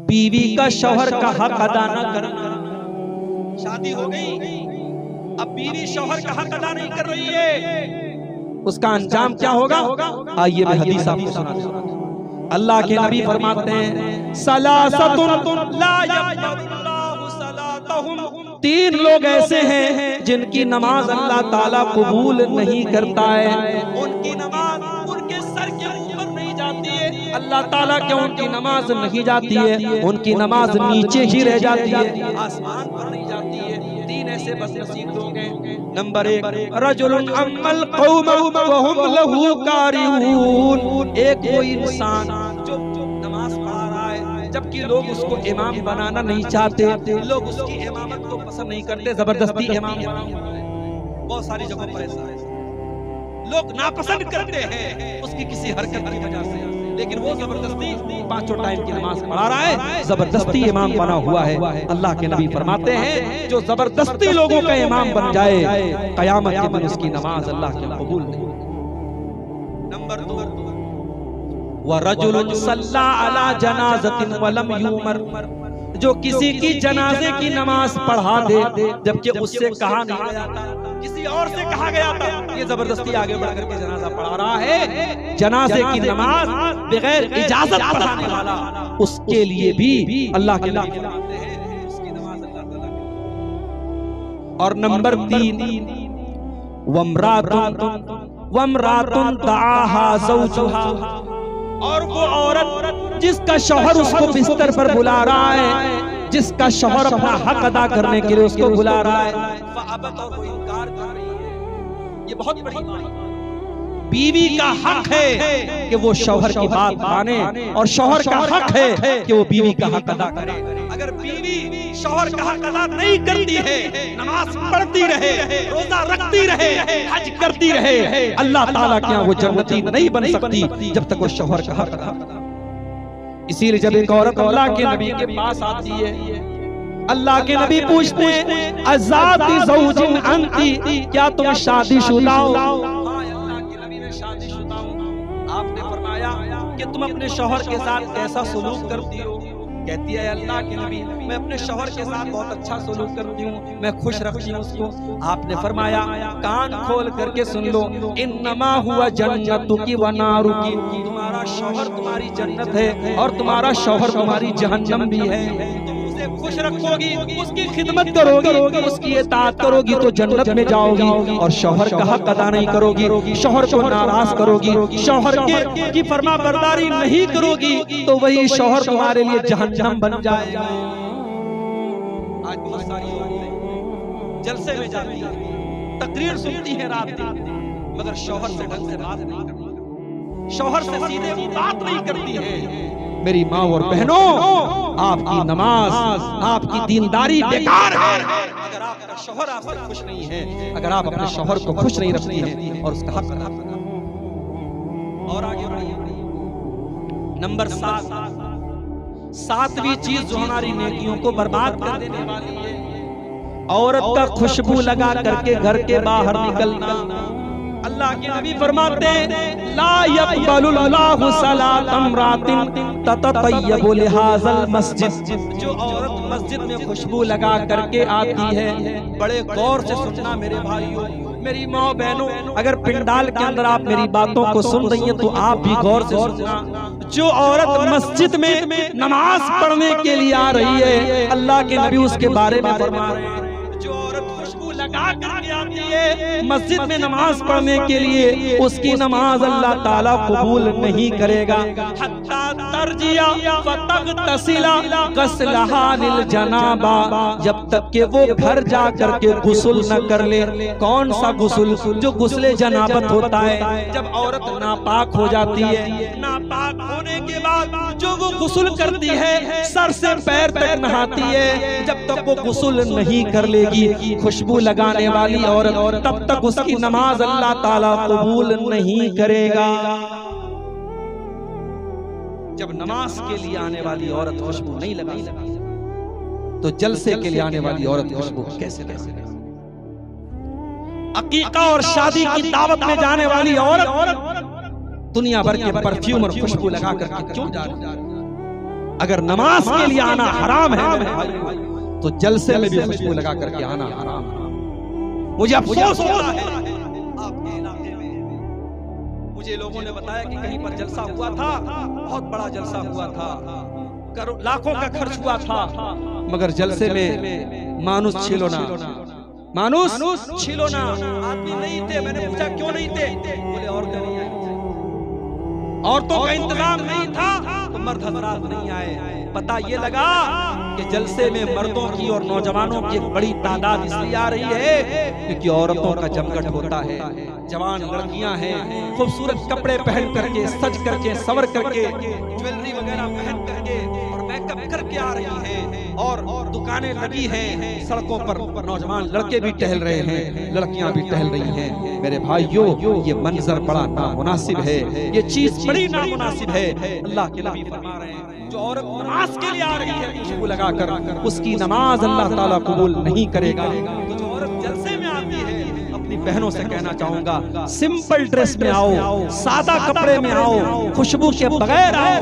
बीवी का शौहर का हक अदा न करना। शादी हो गई, अब बीवी शौहर का हक अदा नहीं कर रही है, उसका अंजाम क्या होगा? आइए मैं हदीस आपको सुनाता हूं। अल्लाह के नबी फरमाते हैं सलासतुन ला यक़बलुल्लाहु सलातहुम, तीन लोग ऐसे हैं जिनकी नमाज अल्लाह ताला कबूल नहीं करता है। उनकी नमाज उनके सर के ऊपर नहीं जाती है। अल्लाह ताला क्यों उनकी नमाज नहीं जाती है? उनकी नमाज नीचे ही रह जाती है, आसमान पर नहीं जाती है। तीन ऐसे बदनसीब लोग हैं। नंबर एक, रजुलुन अम्मल कौम व हुम लहू कारिऊन, एक वो इंसान जो नमाज पढ़ा रहा है जबकि लोग उसको इमाम बनाना नहीं चाहते, लोग उसकी इमामत को पसंद नहीं करते, जबरदस्ती इमाम बना है। बहुत सारी जगहों पर ऐसा है, लोग नापसंद करते हैं उसकी किसी हरकत की वजह से, लेकिन वो जबरदस्ती पांचों टाइम की नमाज पढ़ा रहा है, जबरदस्ती इमाम बना हुआ है। अल्लाह के नबी फरमाते हैं जो जबरदस्ती लोगों का इमाम बन जाए, कयामत के दिन उसकी नमाज अल्लाह के कबूल नहीं। नंबर दो, वरजुलुन सल्ला अला जनाज़तिन वलम युमर, जो किसी की जनाजे की नमाज पढ़ा दे जबकि उससे कहा नहीं गया था, किसी और से कहा गया था, ये जबरदस्ती आगे बढ़कर के जनाजा पढ़ा रहा है। जनाजे की नमाज बगैर इजाजत पढ़ाने वाला, उसके लिए भी अल्लाह के नबी फरमाते हैं उसकी नमाज अल्लाह ताला के। और नंबर तीन, वमरातुन दाहा ज़ौजुहा, और वो औरत जिसका शौहर उसको बिस्तर पर बुला रहा है, जिसका शौहर अपना हक अदा करने के लिए उसको बुला रहा है, और वो इनकार कर रही है। ये बहुत बड़ी बात है। बीवी का हक है कि वो शौहर की बात माने, और शौहर का हक है कि वो बीवी का हक अदा करे। अगर बीवी शौहर का हक अदा नहीं करती है, नमाज पढ़ती रहे, रोजा रखती रहे, हज करती रहे, अल्लाह ताला के यहाँ वो जन्नती नहीं बन सकती जब तक वो शौहर का हक अदा। इसीलिए जब एक औरत अल्लाह के नबी के पास आती है, अल्लाह के नबी पूछते हैं अज़ाती ज़ौजिन अंती, क्या तुम शादीशुदा हो? अल्लाह के नबी ने शादीशुदा हूं। आपने फरमाया कि तुम अपने शौहर के साथ कैसा सलूक करती हो? कहती है अल्लाह के नबी मैं अपने शौहर के साथ बहुत अच्छा सलूक करती हूँ, मैं खुश रखती हूँ उसको। आपने फरमाया कान खोल करके सुन लो, इन्नमा हुआ जन्नतुकी व नारुकी, तुम्हारा शौहर तुम्हारी जन्नत है और तुम्हारा शौहर तुम्हारी जहन्नम भी है। तुम उसे खुश रखोगी, उसकी खिदमत करोगी, उसकी इताअत करोगी तो जन्नत में जाओगी, और शौहर का हक अदा नहीं करोगी, शौहर को नाराज करोगी, शौहर की फरमा बरदारी नहीं करोगी, तो वही शौहर तुम्हारे लिए जहन्नम बन जाएगा। आज बहुत सारी औरतें जलसे में जाती हैं, तकरीर सुनती हैं रात दिन, मगर शौहर से ढंग से बात नहीं करती, शौहर से सीधे बात नहीं करती है। मेरी माँ और बहनों, आपकी नमाज, आपकी दीनदारी बेकार है अगर आपका शौहर आपसे खुश नहीं है, अगर आप अपने शौहर को खुश नहीं रखती हैं और उसका हक अदा करना। और आगे बढ़िए, नंबर 7, सातवीं चीज जो हमारी नेकियों को बर्बाद कर देने वाली है, औरत का खुशबू लगा करके घर के बाहर निकलना। अल्लाह के नबी फरमाते हैं ला यक़बलुल्लाहु सलातम रातिन तततय्यबु लिहाज़ल मस्जिद, जो औरत मस्जिद में खुशबू लगा करके आती है, बड़े गौर से सुनना मेरे भाइयों, मेरी माँ बहनों, अगर पिंडाल के अंदर आप मेरी बातों को सुन रही हैं तो आप भी गौर से सुनना। जो औरत मस्जिद में नमाज पढ़ने के लिए आ रही है, अल्लाह के नबी उसके बारे में फरमा रहे हैं, जो औरत खुशबू लगा करके आती है मस्जिद में नमाज पढ़ने के लिए, उसकी नमाज अल्लाह ताला कबूल नहीं करेगा। हत्ता तर्जिया फतगतसिला गस्लहा लिल जनाबा, जब तक के वो घर जा करके गुस्ल न कर ले। कौन सा गुस्ल? जो गुस्ले जनाबत होता है, जब औरत नापाक हो जाती है, नापाक होने के बाद जो वो गुस्ल करती है, सर से पैर तक नहाती है, जब तक वो गुस्ल नहीं कर लेगी खुशबू लगाने वाली औरत, तब तक उसकी नमाज अल्लाह ताला कबूल नहीं करेगा। जब नमाज के लिए आने वाली औरत खुशबू नहीं लगा तो जलसे के लिए आने वाली औरत खुशबू कैसे लगा? अकीका और शादी की दावत में जाने वाली औरत दुनिया भर के परफ्यूम और खुशबू लगा करके क्यों जा रही? अगर नमाज के लिए आना हराम है मेरे भाई, तो जलसे में भी खुशबू लगा करके आना हराम है। मुझे अफसोस हो रहा है आपके इलाके में, मुझे लोगों ने बताया कि कहीं पर जलसा हुआ था, बहुत बड़ा जलसा हुआ था, लाखों का खर्च हुआ था, मगर जलसे में मानुस छिलो ना, मानुस छिलो ना, आदमी नहीं थे। मैंने पूछा क्यों नहीं थे? बोले औरतें नहीं आई थी, औरतों का इंतजाम नहीं था तो मर्द हजरात नहीं आए। पता ये लगा कि जलसे में मर्दों की और नौजवानों की एक बड़ी तादाद इसलिए आ रही है क्योंकि औरतों का जमघट होता है। जवान लड़कियां हैं, खूबसूरत कपड़े पहन करके, सज करके, सवर करके, ज्वेलरी वगैरह पहन करके और मेकअप करके आ रही हैं, और दुकानें लगी हैं, सड़कों पर नौजवान लड़के भी टहल रहे हैं, लड़कियां भी टहल रही हैं। मेरे भाइयों, ये मंजर बड़ा नामुनासिब है, ये चीज बड़ी नामुनासिब है। अल्लाह के नबी फरमा रहे हैं, जो औरत नमाज के लिए आ रही है खुशबू लगाकर, उसकी नमाज अल्लाह ताला कबूल नहीं करेगा। तो जो औरत जलसे में आती है, अपनी बहनों से कहना चाहूंगा, सिंपल ड्रेस में आओ, सादा कपड़े में आओ, खुशबू के बगैर आओ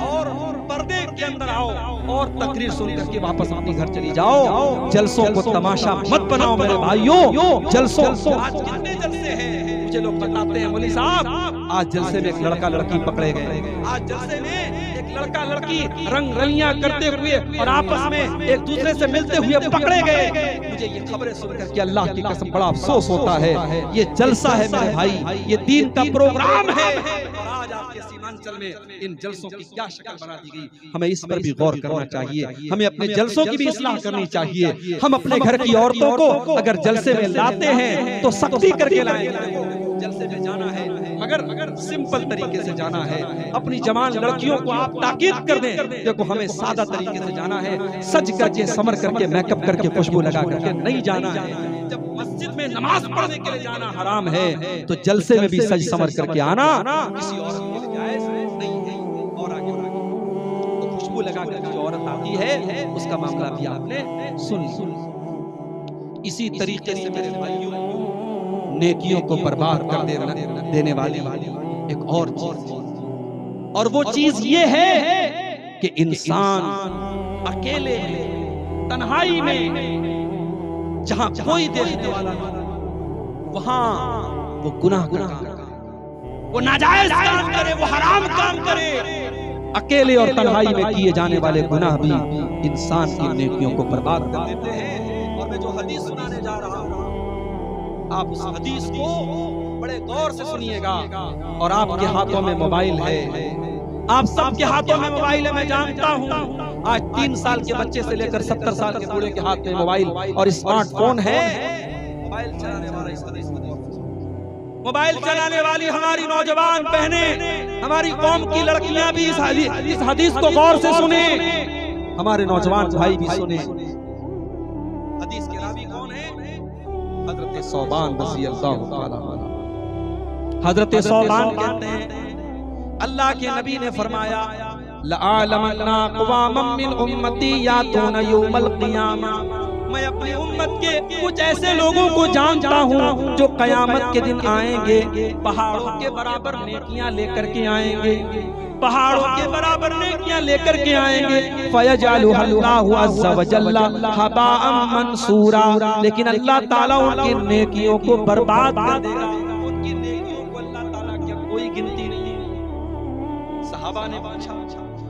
और पर्दे के अंदर आओ और तकरीर सुन करके वापस अपने घर चली जाओ। जलसों को तमाशा मत बनाओ मेरे भाइयों। जलसों आज कितने जलसे हैं मुझे लोग बताते हैं, मौलवी साहब आज जलसे में एक लड़का लड़की पकड़े गए, आज जलसे में एक लड़का लड़की रंग रलियां करते हुए और आपस में एक दूसरे से मिलते हुए पकड़े गए। मुझे ये खबरें सुनकर के अल्लाह की कसम बड़ा अफसोस होता है। ये जलसा है मेरे भाई, ये दीन का प्रोग्राम है, और आज आपके सीमांचल में इन जलसों की क्या शक्ल बना दी गई। हमें इस पर भी गौर करना चाहिए, हमें अपने जलसों की भी इस्लाह करनी चाहिए। हम अपने घर की औरतों को अगर जलसे में लाते हैं तो सख्ती करके लाएंगे। जलसे में जाना है मगर सिंपल तरीके से जाना है। अपनी जवान लड़कियों को आप ताकीद कर दें, देखो हमें सादा तरीके से जाना है, सज करके, समर करके, मेकअप करके, खुशबू लगा करके नहीं जाना है। जब मस्जिद में नमाज पढ़ने के लिए जाना हराम है, तो जलसे में भी सज समर करके आना किसी औरत के लिए जायज नहीं है। और आगे तो खुशबू लगा करके जो औरत आती है उसका मामला भी आपने सुन। इसी तरीके से मेरे भाइयों, नेकियों को बर्बाद कर देने वाली एक और चीज, और वो चीज ये है कि इंसान अकेले तन्हाई में, जहां कोई देखने वाला नहीं, वहां वो गुनाह करे, वो नाजायज काम करे, वो हराम काम करे। अकेले और तन्हाई में किए जाने वाले गुनाह भी इंसान की नेकियों को बर्बाद कर देते हैं। और मैं जो हदीस सुनाने जा रहा हूं, आप उस हदीस को बड़े गौर से सुनिएगा। और आपके हाथों में मोबाइल है, आप सबके हाथों में मोबाइल है, मैं जानता हूँ। आज 3 साल के बच्चे से लेकर 70 साल के बूढ़े के हाथ में मोबाइल और स्मार्टफोन है। मोबाइल चलाने वाला इस हदीस को, मोबाइल चलाने वाली हमारी नौजवान बहनें, हमारी कौम की लड़कियां भी इस हदीस को गौर से सुने, हमारे नौजवान भाई भी सुने। हदीस के रावी कौन है? हजरत सौबान रज़ी अल्लाह ताला अन्हु। हजरत सौबान कहते हैं, अल्लाह के नबी ने फरमाया, लअलमन्ना अक़वामम मिन उम्मती यातूना यौमल क़ियामा, मैं अपनी उम्मत के कुछ ऐसे लोगों को जानता हूँ जो कयामत के दिन आएंगे, पहाड़ों के बराबर नेकियां लेकर के आएंगे, पहाड़ों के बराबर नेकियां लेकर के आएंगे। फयजअलुहल्लाहु अज़्ज़ा व जल्ला हबाअम मंसूरा, लेकिन अल्लाह ताला उनकी नेकियों को बर्बाद कर देगा। उनकी नेकियों को अल्लाह ताला की कोई गिनती नहीं है। सहाबा ने पूछा,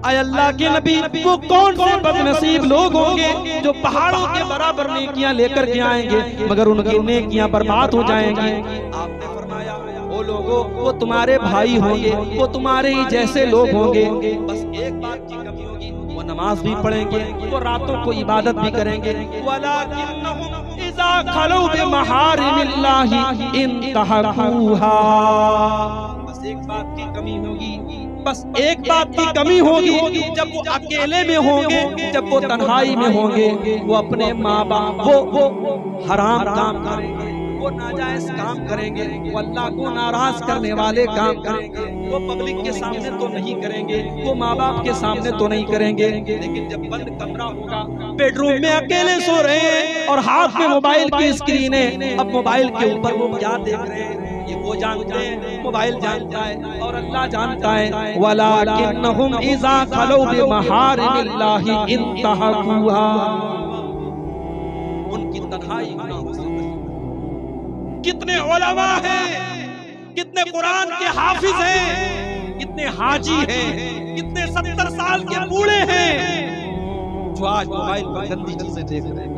आय अल्लाह के नबी, वो कौन से बदनसीब लोग होंगे जो पहाड़ों के बराबर नेकियां लेकर के आएंगे मगर उनकी नेकियां बर्बाद हो जाएंगी? आपने फरमाया, वो लोगों, वो तुम्हारे भाई होंगे, वो तुम्हारे ही जैसे लोग होंगे, बस एक बात की कमी होगी, वो नमाज भी पढ़ेंगे, वो रातों को इबादत भी करेंगे, वलाकिन्नहुम इज़ा खलू बिमहारिमिल्लाहि इंतहकुहा। बस एक बात की कमी होगी, बस एक बात की कमी होगी, जब वो अकेले में होंगे, जब वो तन्हाई में होंगे, वो अपने माँ बाप, वो हराम काम करेंगे, वो नाजायज काम करेंगे, वो अल्लाह को नाराज करने वाले काम करेंगे। वो पब्लिक के सामने तो नहीं करेंगे, वो माँ बाप के सामने तो नहीं करेंगे, लेकिन जब बंद कमरा होगा, बेडरूम में अकेले सो रहे हैं और हाथ में मोबाइल की स्क्रीन है, अब मोबाइल के ऊपर वो क्या देख रहे हैं? ये वो जानते हैं, मोबाइल जानता है और अल्लाह जानता है। वलाकिन्नहुम इज़ा खलौ बिमहारिमिल्लाहि इंतहकुहा, उनकी तन्हाई गुनाहों से बची। कितने उलमा हैं, कितने कुरान के हाफिज हैं, कितने हाजी हैं, कितने 70 साल के बूढ़े हैं जो आज मोबाइल पर गंदी चीजें देख रहे हैं।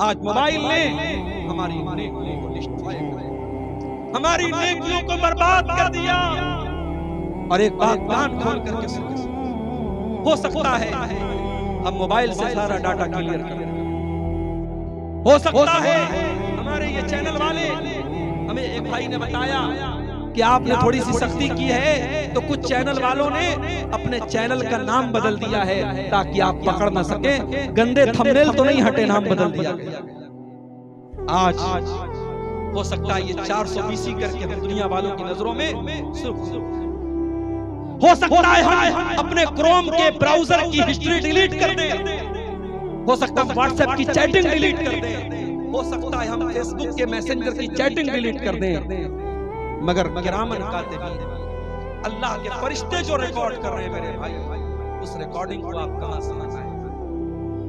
आज मोबाइल ने हमारी नेकियों को डिस्ट्रॉय कर दिया, हमारी नेकियों को बर्बाद कर दिया। और एक बात कान खोल करके सुनो, हो सकता है हम मोबाइल से सारा डाटा क्लियर कर दें, हो सकता है हमारे ये चैनल वाले, हमें एक भाई ने बताया कि आपने थोड़ी सी सख्ती की है तो कुछ चैनल वालों ने अपने चैनल का नाम बदल दिया है ताकि आप पकड़ ना सके। गंदे थंबनेल तो नहीं हटे, नाम बदल दिया गया। आज हो सकता है ये 420 करके दुनिया वालों की नजरों में हो सकता है हम अपने क्रोम के ब्राउजर की हिस्ट्री डिलीट कर दें, हो सकता है व्हाट्सएप की चैटिंग डिलीट कर दें, हो सकता है हम फेसबुक के मैसेंजर की चैटिंग डिलीट कर दें, मगर किरामन कातिबीन, अल्लाह के फरिश्ते जो रिकॉर्ड कर रहे हैं मेरे भाई, उस रिकॉर्डिंग को आप कहां से लगाएं?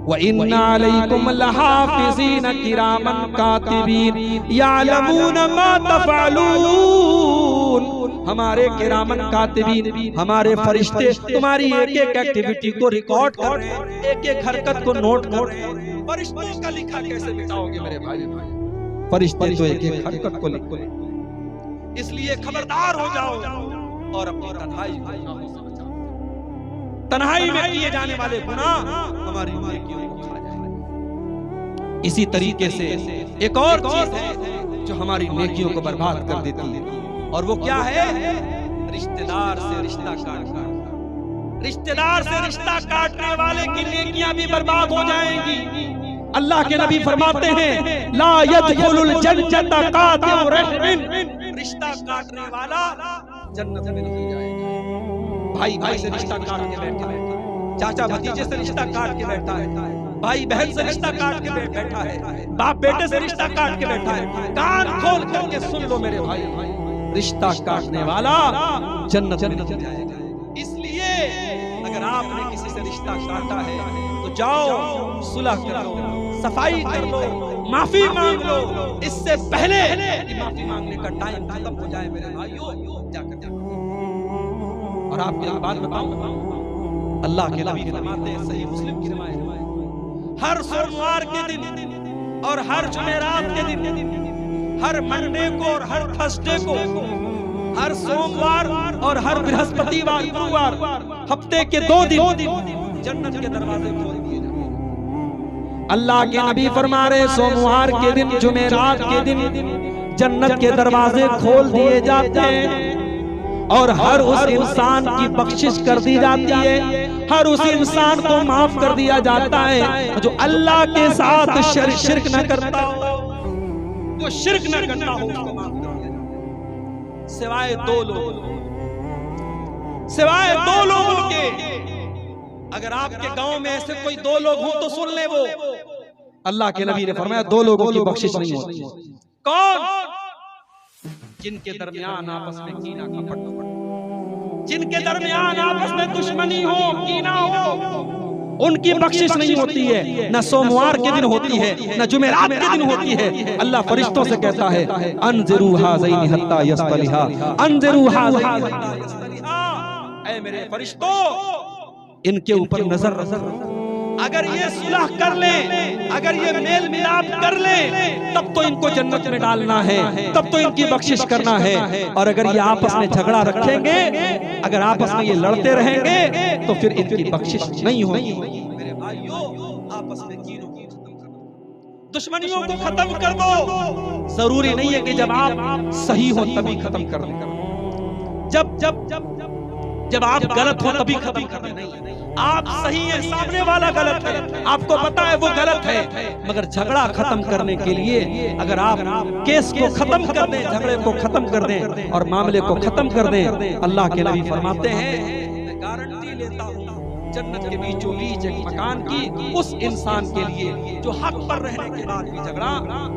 व इन्ना अलैकुम लहाफिज़ीन किरामन कातिबीन यालमून मा तफअलून। हमारे किरामन कातिबीन, हमारे फरिश्ते तुम्हारी एक एक एक्टिविटी को रिकॉर्ड कर रहे हैं, एक एक हरकत को नोट कर रहे हैं। फरिश्तों का लिखा कैसे मिटाओगे मेरे भाई? फरिश्ते तो एक एक हरकत को लिखते हैं। इसलिए खबरदार हो जाओ और अपनी तन्हाई को से बचाओ। तन्हाई में किए जाने वाले गुनाह हमारी नेकियों को खा जाए। इसी तरीके से एक और चीज है जो हमारी नेकियों को बर्बाद कर देती है, और वो क्या है? रिश्तेदार से रिश्ता काटना। रिश्तेदार से रिश्ता काटने वाले की नेकियां भी बर्बाद हो जाएंगी। अल्लाह के नबी फरमाते हैं ला यदखुलुल जन्नत कातिउ रहमिन, रिश्ता काटने वाला जन्नत में नहीं जाएगा। भाई भाई से रिश्ता काट के बैठा है, चाचा भतीजे से रिश्ता काट के बैठा है, भाई बहन से रिश्ता काट के बैठा है, बाप बेटे से रिश्ता काट के बैठा है। कान खोल करके सुन लो मेरे भाई, रिश्ता काटने वाला जन्नत में नहीं जाएगा। इसलिए अगर आपने किसी से रिश्ता काटा है तो जाओ सुलह कर लो, सफाई कर लो, माफी मांग लो, इससे पहले कि माफी मांगने का टाइम खत्म हो जाए मेरे भाइयों। जाकर और आपके बात बताऊं, अल्लाह के नबी फरमाते हैं सही मुस्लिम की रिवायत, हर सोमवार के दिन और हर जुमेरात के दिन, हर मंडे को और हर थर्सडे को, हर सोमवार और हर बृहस्पतिवार, गुरुवार, हफ्ते के 2 दिन जन्नत के दरवाजे खोल दिए जाते हैं। अल्लाह के नबी फरमा रहे सोमवार के दिन, जुमेरात के दिन जन्नत के दरवाजे खोल दिए जाते हैं और हर उस इंसान की बख्शिश कर दी जाती है, हर उस इंसान को माफ कर दिया जाता है जो अल्लाह के साथ शिर्क न करता हो, जो शिर्क न करता हो उसको माफ कर दिया जाता है। सिवाय 2 लोगों के। अगर आपके गांव में ऐसे कोई 2 लोग हों तो सुन ले, वो अल्लाह के नबी ने फरमाया 2 लोगों की बख्शिश नहीं होती। कौन? जिनके दरमियान आपस में कीना कपट, जिनके दरमियान आपस में दुश्मनी हो, कीना हो, उनकी बख्शिश नहीं होती है। न सोमवार के दिन होती है, न जुमेरात के दिन होती है। अल्लाह फरिश्तों से कहता है अनज़िरू हाज़ैनि हत्ता यस्तलिहा, अनज़िरू हाज़ैनि हत्ता यस्तलिहा, ऐ मेरे फरिश्तों इनके ऊपर नजर रखो। अगर ये सुलह कर ले, अगर ये मेल मिलाप कर ले, तब तो इनको जन्नत में डालना है, तब तो इनकी बख्शिश करना है। और अगर ये आपस में झगड़ा रखेंगे, अगर आपस में ये लड़ते रहेंगे, तो फिर इनकी बख्शिश नहीं होगी। मेरे भाइयों, आपस में कीनों को खत्म कर दो, दुश्मनियों को खत्म कर दो। जरूरी नहीं है कि जब आप सही हो तभी खत्म कर दो, जब आप गलत हो तभी खत्म कर दो। नहीं, आप सही है, सामने वाला गलत है, आपको पता है वो गलत है, मगर झगड़ा खत्म करने के लिए अगर आप केस को खत्म कर दें, झगड़े को खत्म कर दें और मामले को खत्म कर दें, अल्लाह के नबी फरमाते हैं मैं गारंटी लेता हूँ जन्नत के बीचों बीच एक मकान की उस इंसान के लिए जो हक पर रहने के बाद भी झगड़ा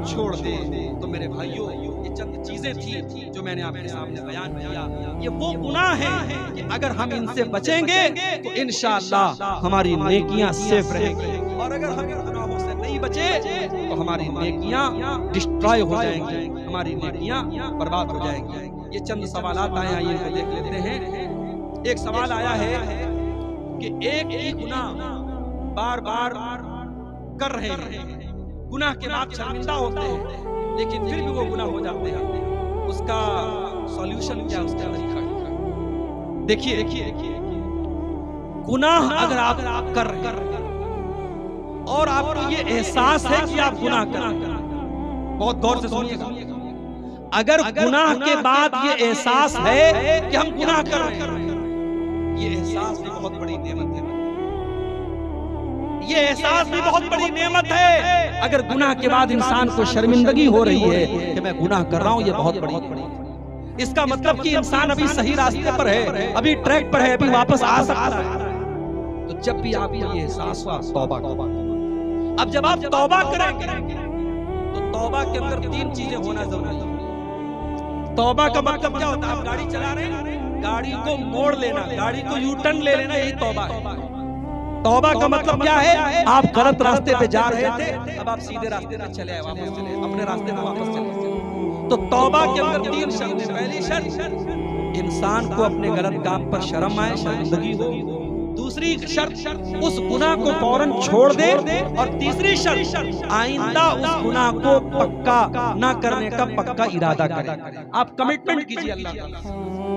छोड़ दे। तो मेरे भाइयों, चंद चीजें थी जो मैंने आपके सामने बयान किया। ये वो गुनाह हैं कि अगर हम इनसे बचेंगे तो इंशाअल्लाह हमारी नेकियां सेफ रहेंगी, और अगर हम इन गुनाहों से नहीं बचे तो हमारी नेकियां डिस्ट्रॉय हो जाएंगी, हमारी नेकियां बर्बाद हो जाएंगी। ये चंद सवालात आए हैं, इनको देख लेते हैं। एक सवाल आया है कि एक ही गुनाह बार बार कर रहे हैं, गुनाह के बाद शर्मिंदा होते हैं लेकिन फिर भी वो गुनाह हो जाते हैं, उसका सॉल्यूशन क्या, उसका तरीका क्या? देखिए गुनाह अगर आप कर रहे हैं और आपको ये एहसास है कि आप गुनाह कर रहे हैं, बहुत गौर से सुनिएगा, अगर गुनाह के बाद ये एहसास है कि हम गुनाह कर रहे हैं, ये एहसास भी बहुत बड़ी नेमत है, ये एहसास भी बहुत बड़ी नेमत है। अगर गुनाह के बाद इंसान को शर्मिंदगी हो रही है कि मैं गुनाह कर रहा हूं, ये बहुत बड़ी, इसका मतलब कि इंसान अभी सही रास्ते पर है, अभी ट्रैक पर है, अभी वापस आ सकता है। तो जब भी आपको ये एहसास हुआ, तौबा। अब जब आप तौबा करेंगे तो तौबा के अंदर 3 चीजें होना जरूरी है। तौबा का मतलब क्या होता है? आप गाड़ी चला रहे हैं, गाड़ी को मोड़ लेना, गाड़ी को यू टर्न ले लेना, यही तौबा है। तौबा का मतलब क्या है? आप गलत रास्ते पे जा रहे थे, अब आप सीधे रास्ते पे चले आए, वापस चले, अपने रास्ते पे वापस चले। तो तौबा के अंदर 3 शर्त है। पहली शर्त, इंसान को अपने गलत काम पर शर्म आए, शर्मिंदगी हो। दूसरी शर्त, उस गुनाह को फौरन छोड़ दे। और तीसरी शर्त, आइंदा उस गुनाह को पक्का ना करने का पक्का इरादा करें। आप कमिटमेंट कीजिए अल्लाह ताला।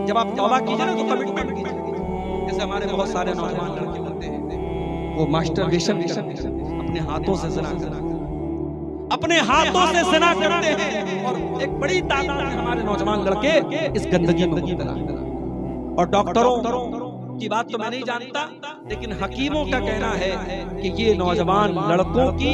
जब आप तौबा कीजिए ना तो कमिटमेंट कीजिए। जैसे हमारे बहुत सारे नौजवान लड़के होते हैं, वो मास्टरबेशन अपने हाथों से ज़िना करते हैं, अपने हाथों से ज़िना करते हैं, और एक बड़ी तादाद में हमारे नौजवान लड़के इस गंदगी में मुब्तला हैं। और डॉक्टरों की बात तो मैं नहीं जानता, लेकिन हकीमों का कहना है कि ये नौजवान लड़कों की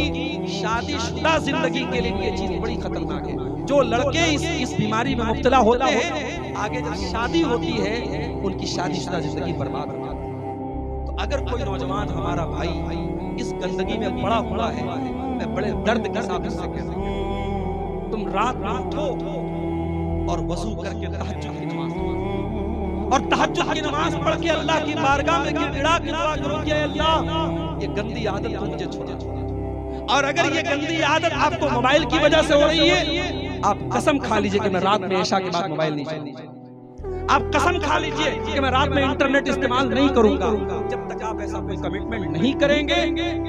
शादीशुदा जिंदगी के लिए ये चीज बड़ी खतरनाक है। जो लड़के इस बीमारी में मुब्तला होते हैं, आगे जब शादी होती है उनकी शादीशुदा जिंदगी बर्बाद हो जाती है। तो अगर कोई नौजवान हमारा भाई इस गंदगी में पड़ा हुआ है, मैं बड़े दर्द के साथ उससे कहता हूं, तुम रात में उठो और वजू करके तहज्जुद की नमाज पढ़ो, और तहज्जुद की नमाज पढ़ के अल्लाह की बारगाह में गिड़गिड़ा के दुआ करो कि अल्लाह ये गंदी आदत तुम मुझे छोड़ा। और अगर ये गंदी आदत आपको मोबाइल की वजह से हो रही है, आप कसम खा लीजिए कि मैं रात में इशा के बाद मोबाइल नहीं चलाऊंगा। आप कसम खा लीजिए कि मैं रात में इंटरनेट इस्तेमाल नहीं करूंगा। जब तक आप ऐसा कोई कमिटमेंट नहीं करेंगे,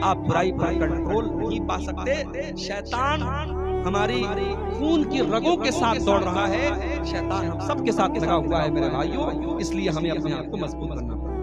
आप बुराई पर कंट्रोल नहीं पा सकते। शैतान हमारी खून की रगों के साथ दौड़ रहा है, शैतान हम सब के साथ लगा हुआ है मेरे भाइयों, इसलिए हमें अपने आप को मजबूत करना पड़ेगा।